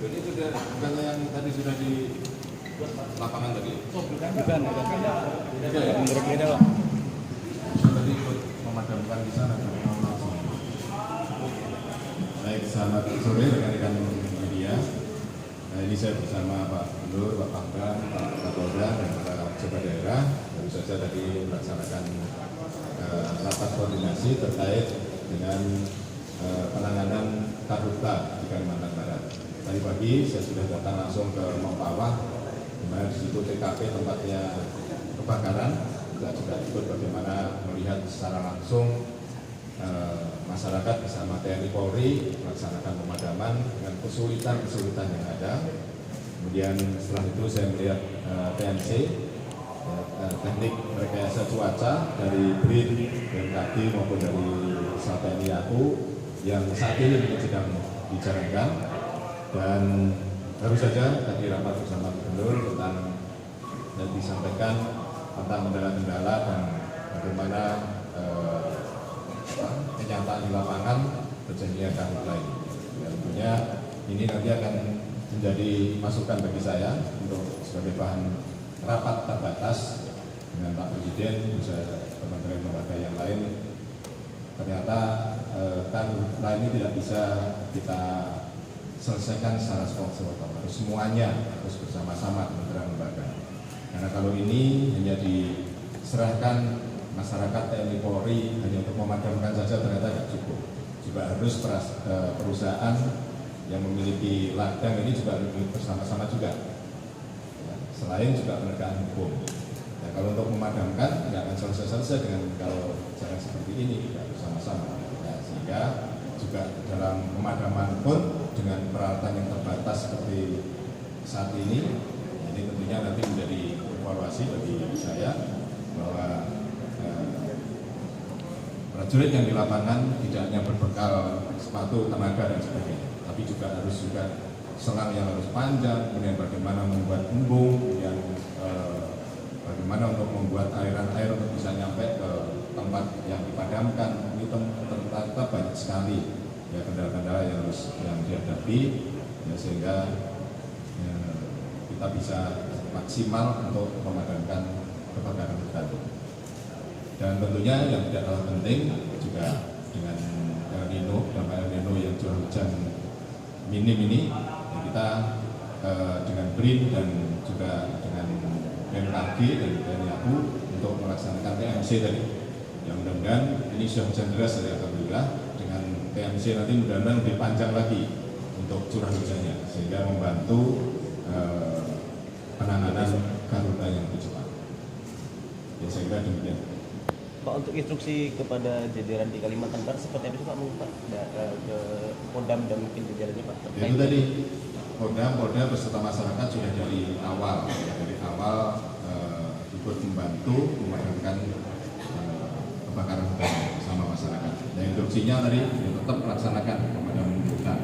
Ini sudah bukan yang tadi sudah di lapangan tadi. Bukan. Menurut Beda Pak. tadi ikut memadamkan di sana. Baik, selamat sore rekan-rekan media. Ini saya bersama Pak Gubernur, Pak Pangdam, Pak Kapolda, dan para pejabat daerah. Baru saja tadi melaksanakan rapat koordinasi terkait dengan penanganan karhutla di Kalimantan Barat. Tadi pagi saya sudah datang langsung ke Mempawah, di mana di situ TKP tempatnya kebakaran. Kita juga ikut bagaimana melihat secara langsung masyarakat bersama TNI Polri melaksanakan pemadaman dengan kesulitan-kesulitan yang ada. Kemudian setelah itu saya melihat TMC, teknik rekayasa cuaca dari BRIN, BMKG maupun dari TNI AU yang saat ini sedang dijalankan. Dan baru saja tadi rapat bersama Gubernur tentang dan disampaikan tentang kendala-kendala dan bagaimana kenyataan di lapangan terjadinya karhutla ini. Tentunya ini nanti akan menjadi masukan bagi saya untuk sebagai bahan rapat terbatas dengan Pak Presiden, bisa teman-teman lembaga yang lain. Ternyata karhutla ini tidak bisa kita selesaikan secara sepotong, harus semuanya harus bersama-sama kementerian lembaga. Karena kalau ini hanya diserahkan masyarakat TNI Polri hanya untuk memadamkan saja ternyata tidak cukup. Juga harus perusahaan yang memiliki ladang ini juga harus bersama-sama juga. Ya, selain juga penegakan hukum. Ya, kalau untuk memadamkan tidak akan selesai-selesai dengan kalau cara seperti ini tidak bersama-sama. Ya, sehingga juga dalam pemadaman pun dengan peralatan yang terbatas seperti saat ini tentunya nanti menjadi evaluasi bagi saya bahwa prajurit yang di lapangan tidak hanya berbekal sepatu, tenaga dan sebagainya, tapi juga harus selang yang harus panjang, kemudian bagaimana membuat embung, kemudian bagaimana untuk membuat aliran air untuk bisa nyampe ke tempat yang dipadamkan. Ini ternyata banyak sekali ya kendala-kendala yang harus dihadapi ya, sehingga ya, kita bisa maksimal untuk memadamkan kebakaran hutan. Dan tentunya yang tidak kalah penting juga dengan El Nino, dampak El Nino yang curah hujan minim ini, ya kita dengan BRIN dan juga dengan BMKG dan TNI AU untuk melaksanakan TMC tadi. Yang mudah-mudahan ini sudah hujan deras dari alhamdulillah. Dengan TMC nanti mudah-mudahan lebih panjang lagi untuk curah hujannya, sehingga membantu penanganan karhutla yang lebih cepat. Ya, saya kira demikian. Pak, untuk instruksi kepada jajaran di Kalimantan Barat seperti apa sih Pak, ke Kodam dan mungkin jajarannya Pak? Ya, itu tadi Polda beserta masyarakat sudah dari awal ikut membantu memadamkan kebakaran hutan bersama masyarakat. Dan instruksinya tadi ya, tetap melaksanakan pemadaman hutan,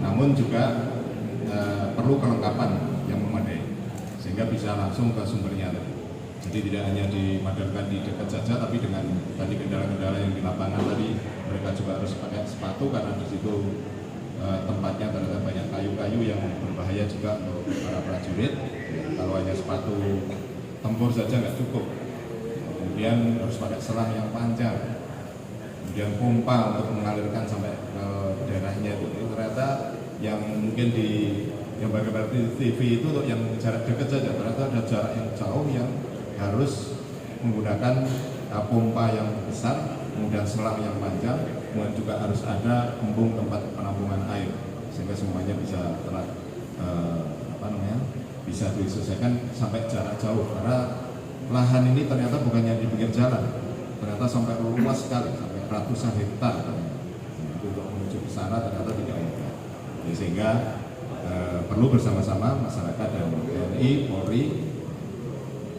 namun juga perlu kelengkapan yang memadai sehingga bisa langsung ke sumbernya tadi. Jadi tidak hanya dimadamkan di dekat saja, tapi dengan tadi kendala-kendala yang di lapangan tadi mereka juga harus pakai sepatu karena di situ tempatnya ternyata banyak kayu-kayu yang berbahaya juga untuk para prajurit. Kalau hanya sepatu tempur saja nggak cukup. Kemudian harus pakai selang yang panjang. Kemudian pompa untuk mengalirkan sampai ke daerahnya itu. Ternyata yang mungkin di gambar-gambar TV itu untuk yang jarak dekat saja, ternyata ada jarak yang jauh yang harus menggunakan pompa yang besar, kemudian selang yang panjang, kemudian juga harus ada embung tempat penampungan air sehingga semuanya bisa bisa diselesaikan sampai jarak jauh. Karena lahan ini ternyata bukannya di pinggir jalan, ternyata sampai luas sekali, sampai ratusan hektar. Untuk menuju ke sana ternyata tidak mudah. Sehingga perlu bersama-sama masyarakat dan TNI, Polri.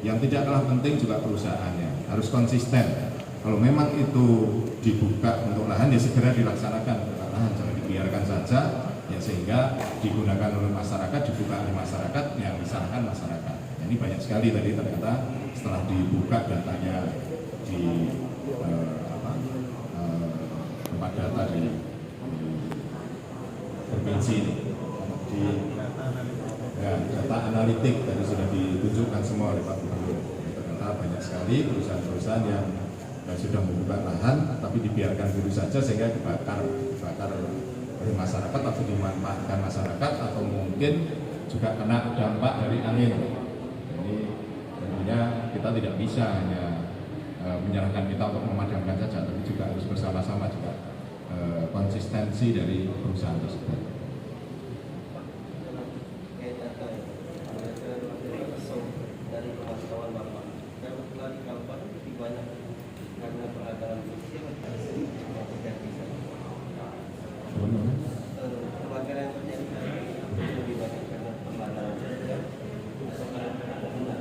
Yang tidak kalah penting juga perusahaannya harus konsisten. Kalau memang itu dibuka untuk lahan ya segera dilaksanakan untuk lahan, jangan dibiarkan saja ya, sehingga digunakan oleh masyarakat, dibuka oleh masyarakat, yang disalahkan masyarakat. Ini banyak sekali tadi ternyata setelah dibuka datanya di tempat data di provinsi ini, Jadi ya, data analitik tadi sudah ditunjukkan semua oleh Pak Gubernur. Ternyata banyak sekali perusahaan-perusahaan yang sudah membuka lahan tapi dibiarkan dulu saja sehingga dibakar oleh masyarakat atau dimanfaatkan masyarakat atau mungkin juga kena dampak dari angin. Jadi tentunya kita tidak bisa hanya menyerahkan kita untuk memadamkan saja, tapi juga harus bersama-sama juga konsistensi dari perusahaan tersebut. Dari pemantauan Bapak, kalau telah dikalpan lebih banyak karena peradaban bersih atau tidak bisa. Kebakaran yang terjadi lebih banyak karena perlahan atau karena benar.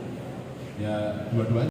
Ya dua-duanya.